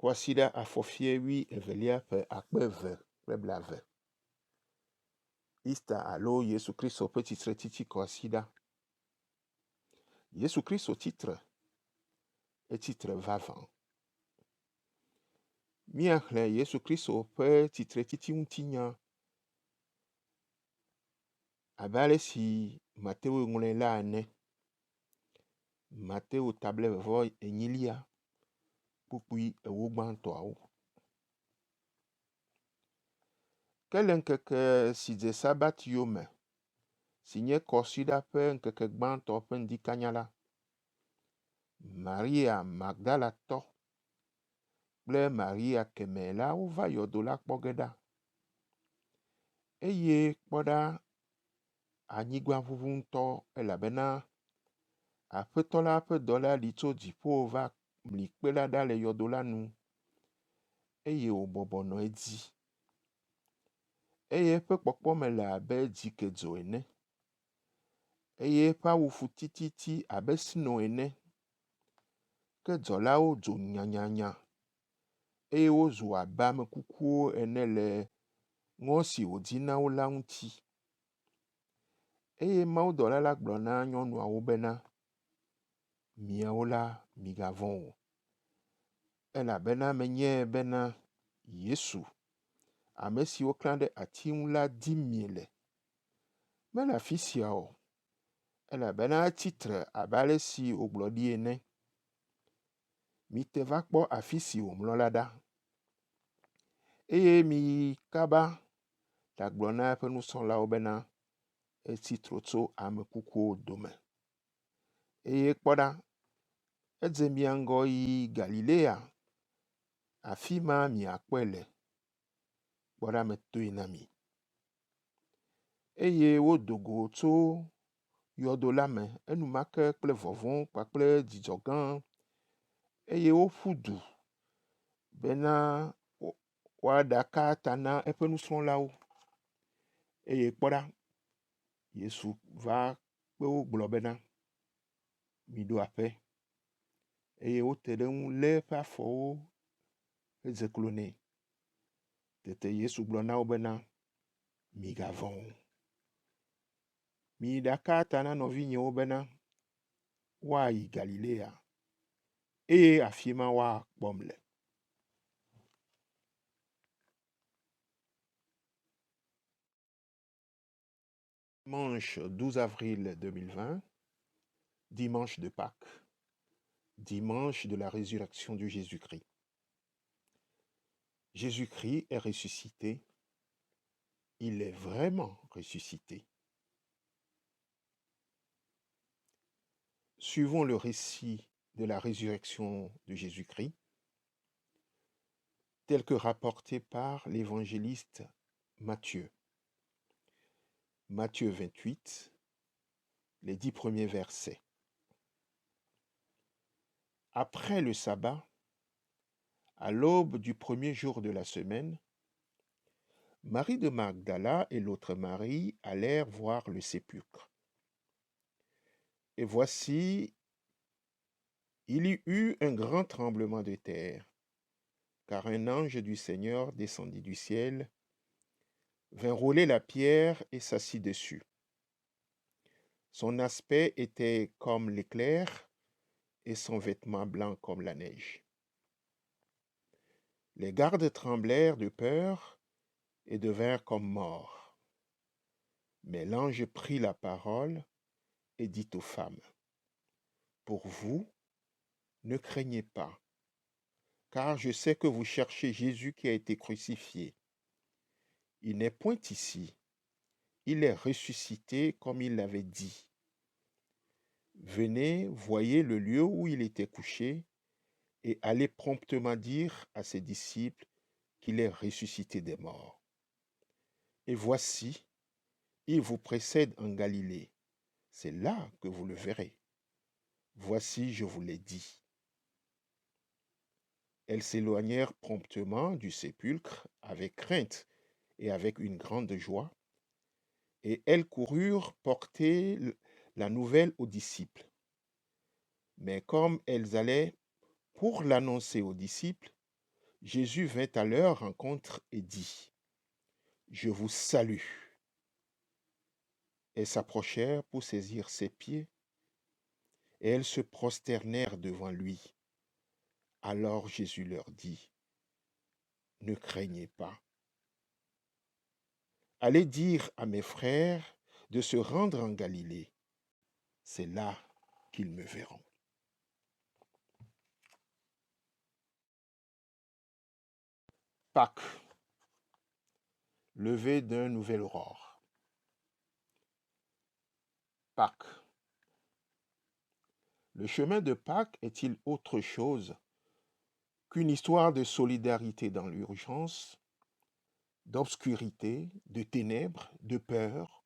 Kwasida afɔfie wi evelia ƒe akpe eve kple blaeve. Easter alo Yesu Kristo ƒe tsitretiti kwasida. Yesu Kristo tsitre, etsitre vavã. Míaxlẽ Yesu Kristo ƒe tsitretiti ŋutinya abe ale si Mateo ŋlɔe la ene. Mateo tabla-28 kpukpui ewo gbãtɔawo. Ke le ŋkeke si dze sabat yome, si nye kɔsida ƒe ŋkeke gbãtɔ ƒe ŋdikanya la, Maria Magdalatɔ kple Maria kemɛ la wova yɔdo la kpɔ ge ɖa. Eye kpɔ ɖa anyigba ʋuʋu ŋutɔ elabena Aƒetɔ la ƒe dɔla li tso dziƒo va mli kpe la ɖa le yɔdo la nu eye wòbɔbɔ nɔ edzi. Eye eƒe kpɔkpɔme le abe dzikedzo ene. Eye eƒe awu fu tititi abe sno ene. Ke dzɔlawo dzo nyanyanya eye wozu abe ame kukuwo ene le ŋɔ si wòdzi na wo la ŋuti. Eye mawudɔla la gblɔ na nyɔnuawo bena, miawo la migavɔ̃ o, elabena menye bena Yesu, ame si woklã ɖe ati ŋu la dim miele. Mele afi sia o, elabena etsitre abe ale si wògblɔ ɖi ene. Mite va kpɔ afi si wòmlɔ la ɖa. Eye mi kaba ɖagblɔ na eƒe nusrɔ̃lawo bena etsitro tso ame kukuwo dome. Eye kpɔ ɖa, edze mia ŋgɔ yi Galilea, afi ma miakpɔe le. Kpɔ ɖa metoe na mi. Eye wodo go tso yɔdo la me enumake kple vɔvɔ̃ kpakple dzidzɔ gã. Eye woƒu du bena woaɖe aka ta na eƒe nusrɔ̃lawo. Eye kpɔ ɖa, Yesu va kpe wo gblɔ bena, miɖo aƒe. Eye wote ɖe ŋu lé eƒe afɔwo hedze klo nɛ. Tete Yesu gblɔ na wo bena, migavɔ̃ o. Miɖe aka ta na nɔvinyewo bena woayi Galilea eye afi ma woakpɔm le. Dimanche 12 avril 2020, dimanche de Pâques, dimanche de la résurrection de Jésus-Christ. Jésus-Christ est ressuscité. Il est vraiment ressuscité. Suivons le récit de la résurrection de Jésus-Christ, tel que rapporté par l'évangéliste Matthieu. Matthieu 28, les 10 premiers versets. Après le sabbat, à l'aube du premier jour de la semaine, Marie de Magdala et l'autre Marie allèrent voir le sépulcre. Et voici, il y eut un grand tremblement de terre, car un ange du Seigneur descendit du ciel, vint rouler la pierre et s'assit dessus. Son aspect était comme l'éclair et son vêtement blanc comme la neige. Les gardes tremblèrent de peur et devinrent comme morts. Mais l'ange prit la parole et dit aux femmes, « Pour vous, ne craignez pas, car je sais que vous cherchez Jésus qui a été crucifié. Il n'est point ici, il est ressuscité comme il l'avait dit. Venez, voyez le lieu où il était couché, et allez promptement dire à ses disciples qu'il est ressuscité des morts. Et voici, il vous précède en Galilée. C'est là que vous le verrez. Voici, je vous l'ai dit. » Elles s'éloignèrent promptement du sépulcre avec crainte et avec une grande joie, et elles coururent porter la nouvelle aux disciples. Mais comme elles allaient pour l'annoncer aux disciples, Jésus vint à leur rencontre et dit, je vous salue. Elles s'approchèrent pour saisir ses pieds, et elles se prosternèrent devant lui. Alors Jésus leur dit, ne craignez pas. Allez dire à mes frères de se rendre en Galilée. C'est là qu'ils me verront. Pâques, lever d'un nouvel aurore. Pâques. Le chemin de Pâques est-il autre chose qu'une histoire de solidarité dans l'urgence, d'obscurité, de ténèbres, de peur,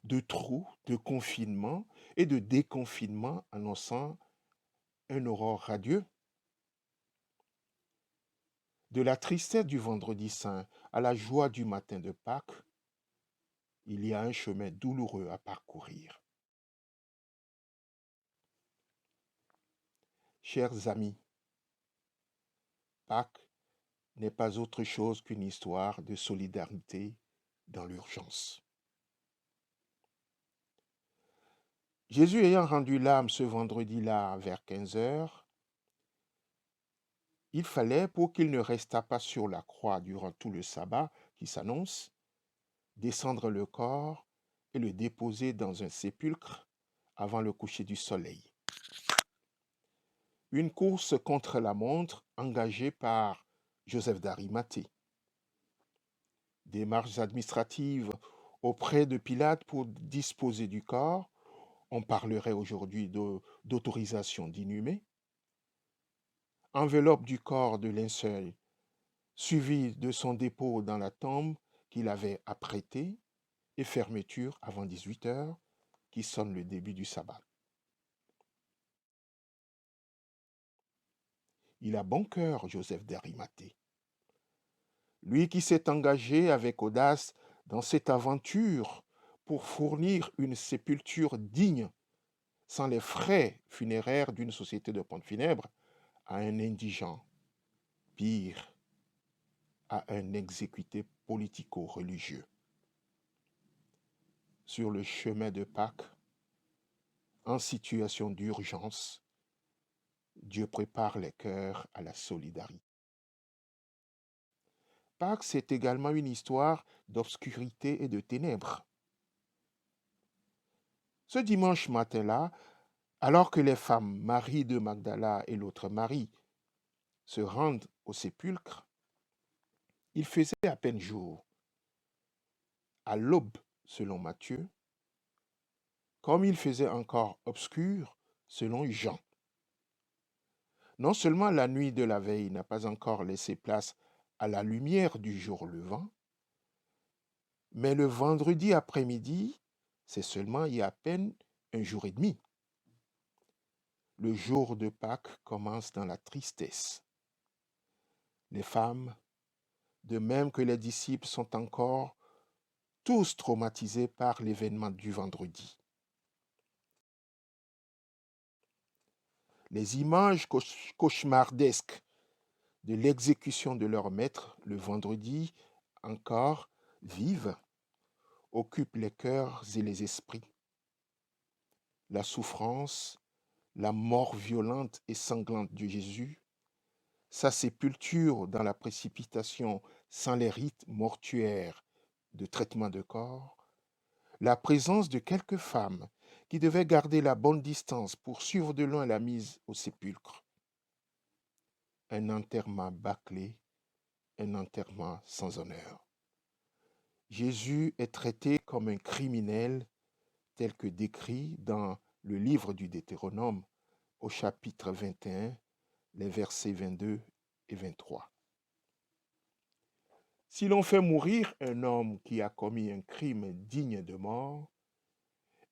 de trous, de confinement et de déconfinement annonçant un aurore radieux? De la tristesse du vendredi saint à la joie du matin de Pâques, il y a un chemin douloureux à parcourir. Chers amis, Pâques n'est pas autre chose qu'une histoire de solidarité dans l'urgence. Jésus ayant rendu l'âme ce vendredi-là vers 15 heures, il fallait, pour qu'il ne restât pas sur la croix durant tout le sabbat qui s'annonce, descendre le corps et le déposer dans un sépulcre avant le coucher du soleil. Une course contre la montre engagée par Joseph d'Arimathée. Démarches administratives auprès de Pilate pour disposer du corps, on parlerait aujourd'hui d'autorisation d'inhumer. Enveloppe du corps de linceul, suivi de son dépôt dans la tombe qu'il avait apprêtée, et fermeture avant 18 heures, qui sonne le début du sabbat. Il a bon cœur, Joseph d'Arimathée. Lui qui s'est engagé avec audace dans cette aventure pour fournir une sépulture digne, sans les frais funéraires d'une société de pompes funèbres, à un indigent, pire, à un exécuté politico-religieux. Sur le chemin de Pâques, en situation d'urgence, Dieu prépare les cœurs à la solidarité. Pâques, c'est également une histoire d'obscurité et de ténèbres. Ce dimanche matin-là, alors que les femmes, Marie de Magdala et l'autre Marie, se rendent au sépulcre, il faisait à peine jour. À l'aube, selon Matthieu, comme il faisait encore obscur, selon Jean. Non seulement la nuit de la veille n'a pas encore laissé place à la lumière du jour levant, mais le vendredi après-midi, c'est seulement il y a à peine un jour et demi. Le jour de Pâques commence dans la tristesse. Les femmes, de même que les disciples, sont encore tous traumatisés par l'événement du vendredi. Les images cauchemardesques de l'exécution de leur maître le vendredi, encore vives, occupent les cœurs et les esprits. La souffrance, la mort violente et sanglante de Jésus, sa sépulture dans la précipitation sans les rites mortuaires de traitement de corps, la présence de quelques femmes qui devaient garder la bonne distance pour suivre de loin la mise au sépulcre. Un enterrement bâclé, un enterrement sans honneur. Jésus est traité comme un criminel tel que décrit dans le livre du Deutéronome au chapitre 21, les versets 22 et 23. Si l'on fait mourir un homme qui a commis un crime digne de mort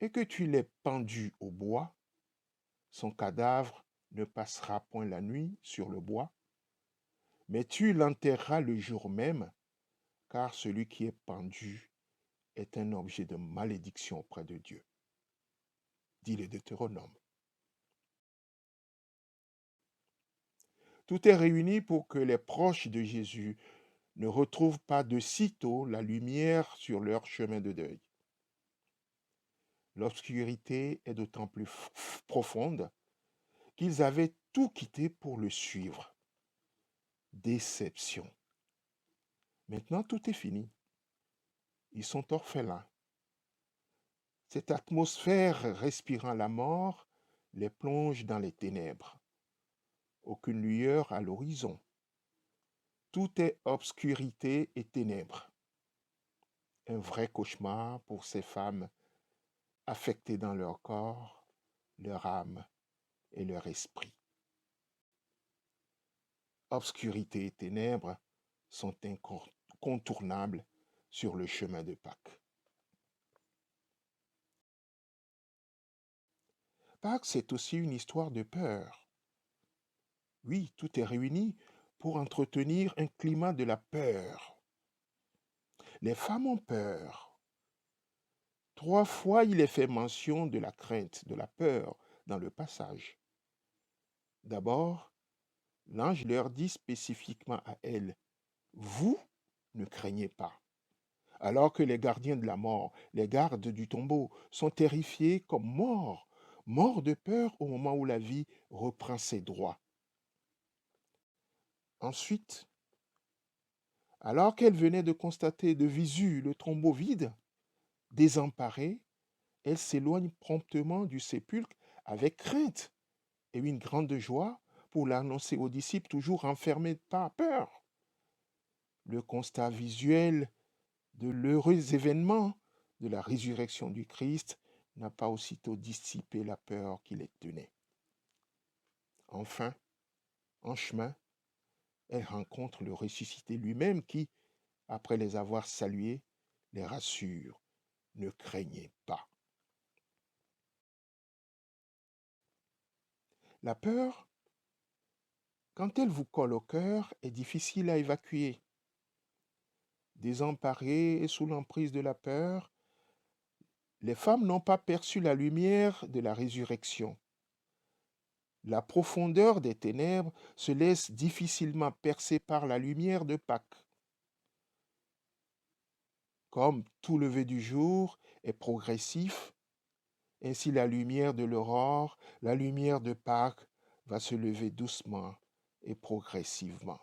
et que tu l'aies pendu au bois, son cadavre ne passera point la nuit sur le bois, mais tu l'enterreras le jour même, car celui qui est pendu est un objet de malédiction auprès de Dieu, dit le Deutéronome. Tout est réuni pour que les proches de Jésus ne retrouvent pas de sitôt la lumière sur leur chemin de deuil. L'obscurité est d'autant plus profonde qu'ils avaient tout quitté pour le suivre. Déception. Maintenant, tout est fini. Ils sont orphelins. Cette atmosphère respirant la mort les plonge dans les ténèbres. Aucune lueur à l'horizon. Tout est obscurité et ténèbres. Un vrai cauchemar pour ces femmes affectées dans leur corps, leur âme et leur esprit. Obscurité et ténèbres sont incontournables sur le chemin de Pâques. Pâques, c'est aussi une histoire de peur. Oui, tout est réuni pour entretenir un climat de la peur. Les femmes ont peur. 3 fois, il est fait mention de la crainte, de la peur dans le passage. D'abord, l'ange leur dit spécifiquement à elles, « Vous ne craignez pas ». Alors que les gardiens de la mort, les gardes du tombeau, sont terrifiés comme morts, morts de peur au moment où la vie reprend ses droits. Ensuite, alors qu'elle venait de constater de visu le tombeau vide, désemparée, elle s'éloigne promptement du sépulcre avec crainte et une grande joie pour l'annoncer aux disciples toujours enfermés par peur. Le constat visuel de l'heureux événement de la résurrection du Christ n'a pas aussitôt dissipé la peur qui les tenait. Enfin, en chemin, elle rencontre le ressuscité lui-même qui, après les avoir salués, les rassure. Ne craignez pas. La peur, quand elle vous colle au cœur, est difficile à évacuer. Désemparées et sous l'emprise de la peur, les femmes n'ont pas perçu la lumière de la résurrection. La profondeur des ténèbres se laisse difficilement percer par la lumière de Pâques. Comme tout lever du jour est progressif, ainsi la lumière de l'aurore, la lumière de Pâques va se lever doucement et progressivement.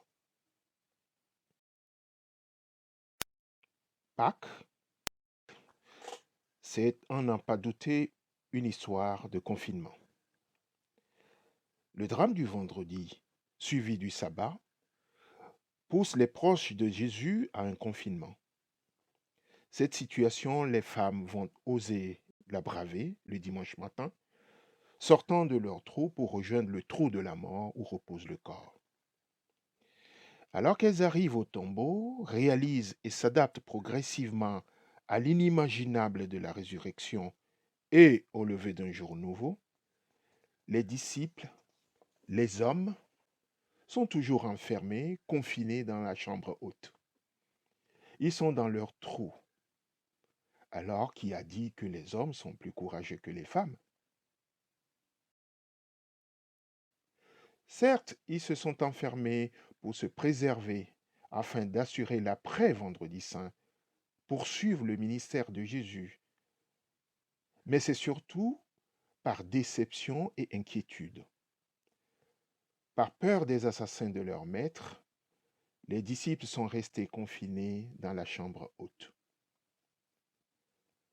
Pâques, c'est, à n'en pas douter, une histoire de confinement. Le drame du vendredi, suivi du sabbat, pousse les proches de Jésus à un confinement. Cette situation, les femmes vont oser la braver le dimanche matin, sortant de leur trou pour rejoindre le trou de la mort où repose le corps. Alors qu'elles arrivent au tombeau, réalisent et s'adaptent progressivement à l'inimaginable de la résurrection et au lever d'un jour nouveau, les disciples, les hommes, sont toujours enfermés, confinés dans la chambre haute. Ils sont dans leur trou. Alors qui a dit que les hommes sont plus courageux que les femmes? Certes, ils se sont enfermés pour se préserver afin d'assurer l'après-vendredi saint, poursuivre le ministère de Jésus, mais c'est surtout par déception et inquiétude. Par peur des assassins de leur maître, les disciples sont restés confinés dans la chambre haute.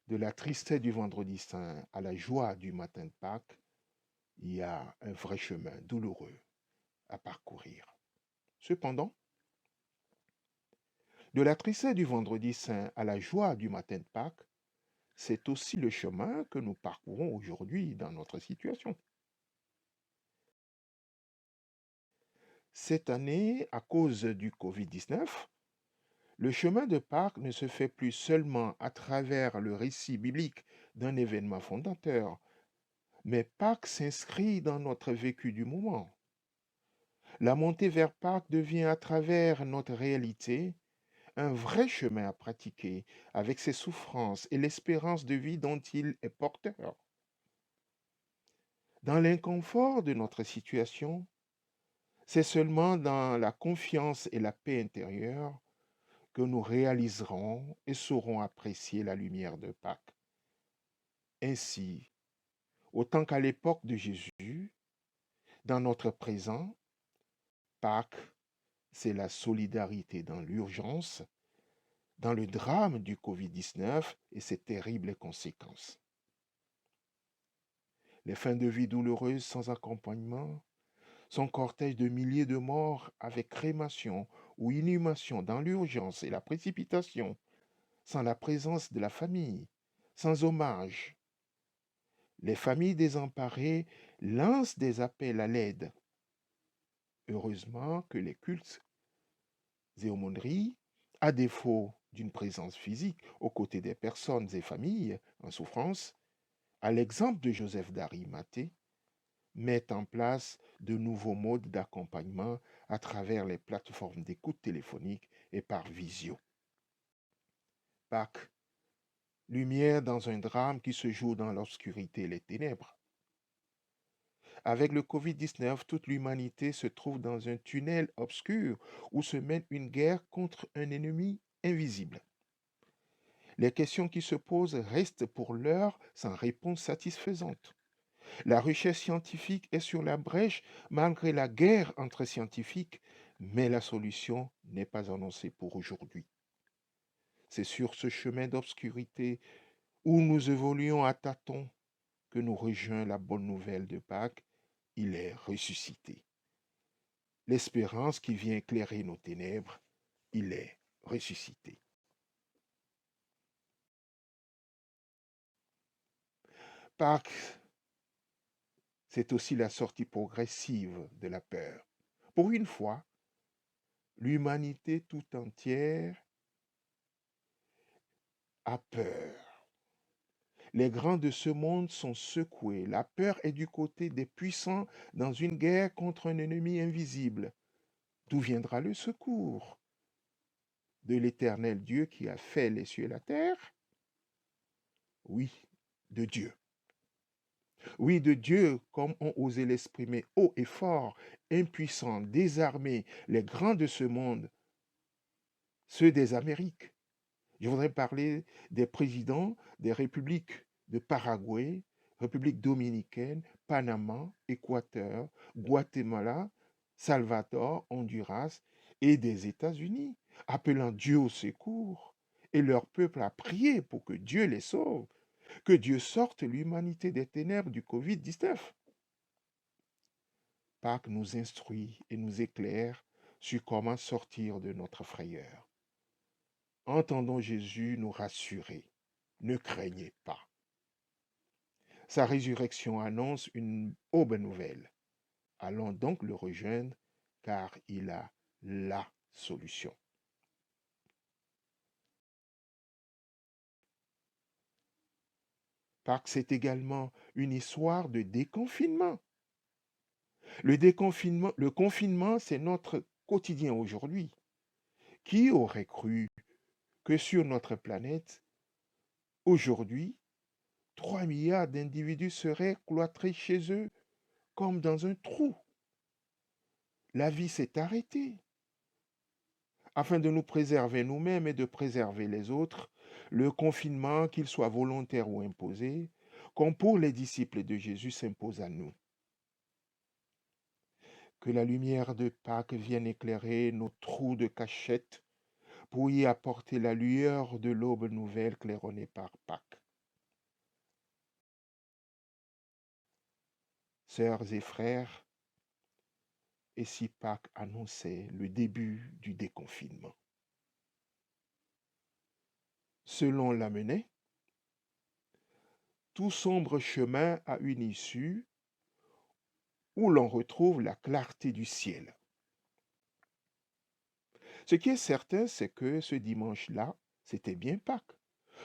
De la tristesse du vendredi saint à la joie du matin de Pâques, il y a un vrai chemin douloureux à parcourir. Cependant, de la tristesse du vendredi saint à la joie du matin de Pâques, c'est aussi le chemin que nous parcourons aujourd'hui dans notre situation. Cette année, à cause du Covid-19, le chemin de Pâques ne se fait plus seulement à travers le récit biblique d'un événement fondateur, mais Pâques s'inscrit dans notre vécu du moment. La montée vers Pâques devient à travers notre réalité un vrai chemin à pratiquer avec ses souffrances et l'espérance de vie dont il est porteur. Dans l'inconfort de notre situation, C'est seulement dans la confiance et la paix intérieure que nous réaliserons et saurons apprécier la lumière de Pâques. Ainsi, autant qu'à l'époque de Jésus, dans notre présent, Pâques, c'est la solidarité dans l'urgence, dans le drame du Covid-19 et ses terribles conséquences. Les fins de vie douloureuses sans accompagnement, son cortège de milliers de morts avec crémation ou inhumation dans l'urgence et la précipitation, sans la présence de la famille, sans hommage. Les familles désemparées lancent des appels à l'aide. Heureusement que les cultes et aumôneries, à défaut d'une présence physique aux côtés des personnes et familles en souffrance, à l'exemple de Joseph d'Arimathée, mettent en place de nouveaux modes d'accompagnement à travers les plateformes d'écoute téléphonique et par visio. Pâques, lumière dans un drame qui se joue dans l'obscurité et les ténèbres. Avec le Covid-19, toute l'humanité se trouve dans un tunnel obscur où se mène une guerre contre un ennemi invisible. Les questions qui se posent restent pour l'heure sans réponse satisfaisante. La recherche scientifique est sur la brèche malgré la guerre entre scientifiques, mais la solution n'est pas annoncée pour aujourd'hui. C'est sur ce chemin d'obscurité où nous évoluons à tâtons que nous rejoint la bonne nouvelle de Pâques. Il est ressuscité. L'espérance qui vient éclairer nos ténèbres, il est ressuscité. Pâques, c'est aussi la sortie progressive de la peur. Pour une fois, l'humanité tout entière a peur. Les grands de ce monde sont secoués. La peur est du côté des puissants dans une guerre contre un ennemi invisible. D'où viendra le secours? De l'Éternel Dieu qui a fait les cieux et la terre? Oui, de Dieu. Oui, de Dieu, comme ont osé l'exprimer haut et fort, impuissants, désarmés, les grands de ce monde, ceux des Amériques. Je voudrais parler des présidents des républiques de Paraguay, République dominicaine, Panama, Équateur, Guatemala, Salvador, Honduras et des États-Unis, appelant Dieu au secours et leur peuple à prier pour que Dieu les sauve, que Dieu sorte l'humanité des ténèbres du Covid-19. Pâques nous instruit et nous éclaire sur comment sortir de notre frayeur. Entendons Jésus nous rassurer. Ne craignez pas. Sa résurrection annonce une bonne nouvelle. Allons donc le rejoindre car il a la solution. Pâques, c'est également une histoire de déconfinement. Le confinement, c'est notre quotidien aujourd'hui. Qui aurait cru que sur notre planète, aujourd'hui, 3 milliards d'individus seraient cloîtrés chez eux comme dans un trou? La vie s'est arrêtée. Afin de nous préserver nous-mêmes et de préserver les autres, le confinement, qu'il soit volontaire ou imposé, comme pour les disciples de Jésus, s'impose à nous. Que la lumière de Pâques vienne éclairer nos trous de cachette pour y apporter la lueur de l'aube nouvelle claironnée par Pâques. Sœurs et frères, et si Pâques annonçait le début du déconfinement? Selon Lamennais, tout sombre chemin a une issue où l'on retrouve la clarté du ciel. Ce qui est certain, c'est que ce dimanche-là, c'était bien Pâques.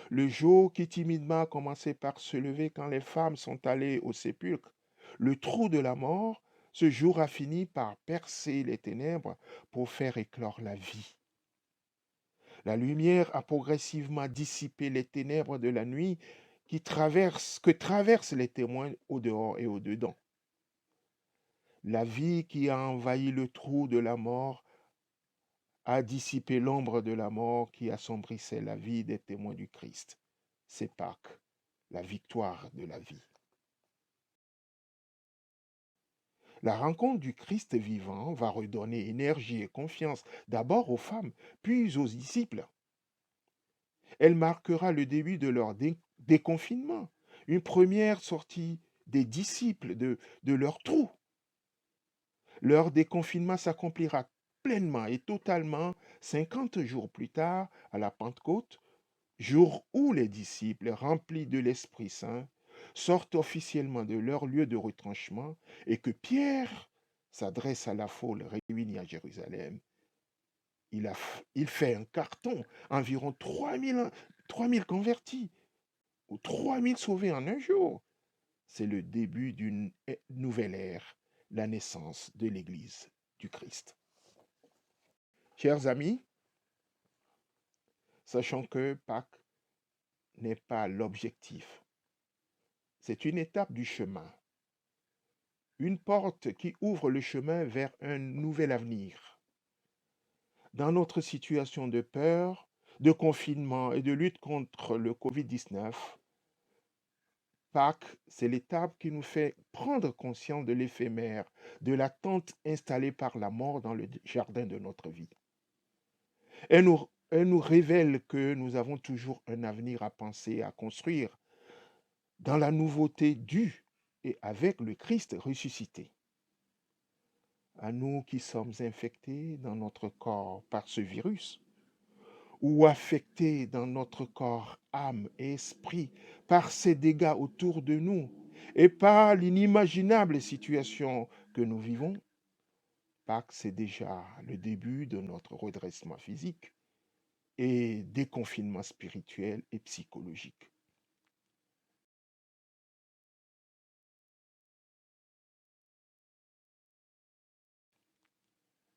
Le jour qui timidement a commencé par se lever quand les femmes sont allées au sépulcre, le trou de la mort, ce jour a fini par percer les ténèbres pour faire éclore la vie. La lumière a progressivement dissipé les ténèbres de la nuit que traversent les témoins au dehors et au dedans. La vie qui a envahi le trou de la mort a dissipé l'ombre de la mort qui assombrissait la vie des témoins du Christ. C'est Pâques, la victoire de la vie. La rencontre du Christ vivant va redonner énergie et confiance d'abord aux femmes, puis aux disciples. Elle marquera le début de leur déconfinement, une première sortie des disciples de leur trou. Leur déconfinement s'accomplira pleinement et totalement 50 jours plus tard, à la Pentecôte, jour où les disciples, remplis de l'Esprit Saint, sortent officiellement de leur lieu de retranchement et que Pierre s'adresse à la foule réunie à Jérusalem. Il fait un carton, environ 3000 convertis, ou 3000 sauvés en un jour. C'est le début d'une nouvelle ère, la naissance de l'Église du Christ. Chers amis, sachons que Pâques n'est pas l'objectif. C'est une étape du chemin, une porte qui ouvre le chemin vers un nouvel avenir. Dans notre situation de peur, de confinement et de lutte contre le Covid-19, Pâques, c'est l'étape qui nous fait prendre conscience de l'éphémère, de la tente installée par la mort dans le jardin de notre vie. Elle nous révèle que nous avons toujours un avenir à penser, à construire, dans la nouveauté du et avec le Christ ressuscité. À nous qui sommes infectés dans notre corps par ce virus, ou affectés dans notre corps, âme et esprit par ces dégâts autour de nous et par l'inimaginable situation que nous vivons, Pâques, c'est déjà le début de notre redressement physique et déconfinement spirituel et psychologique.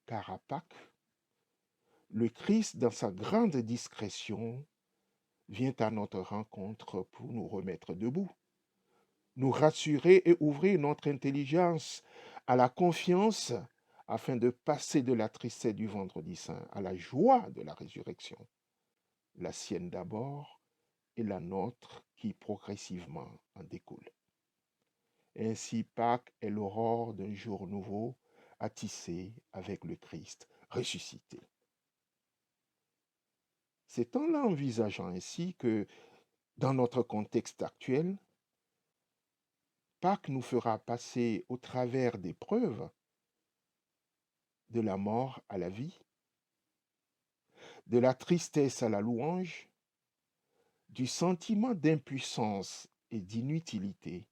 Car à Pâques, le Christ, dans sa grande discrétion, vient à notre rencontre pour nous remettre debout, nous rassurer et ouvrir notre intelligence à la confiance afin de passer de la tristesse du vendredi saint à la joie de la résurrection, la sienne d'abord et la nôtre qui progressivement en découle. Ainsi Pâques est l'aurore d'un jour nouveau à tisser avec le Christ ressuscité. C'est en l'envisageant ainsi que, dans notre contexte actuel, Pâques nous fera passer au travers des preuves de la mort à la vie, de la tristesse à la louange, du sentiment d'impuissance et d'inutilité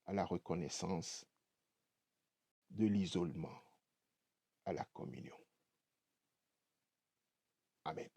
à la reconnaissance, de l'isolement à la communion. Amen.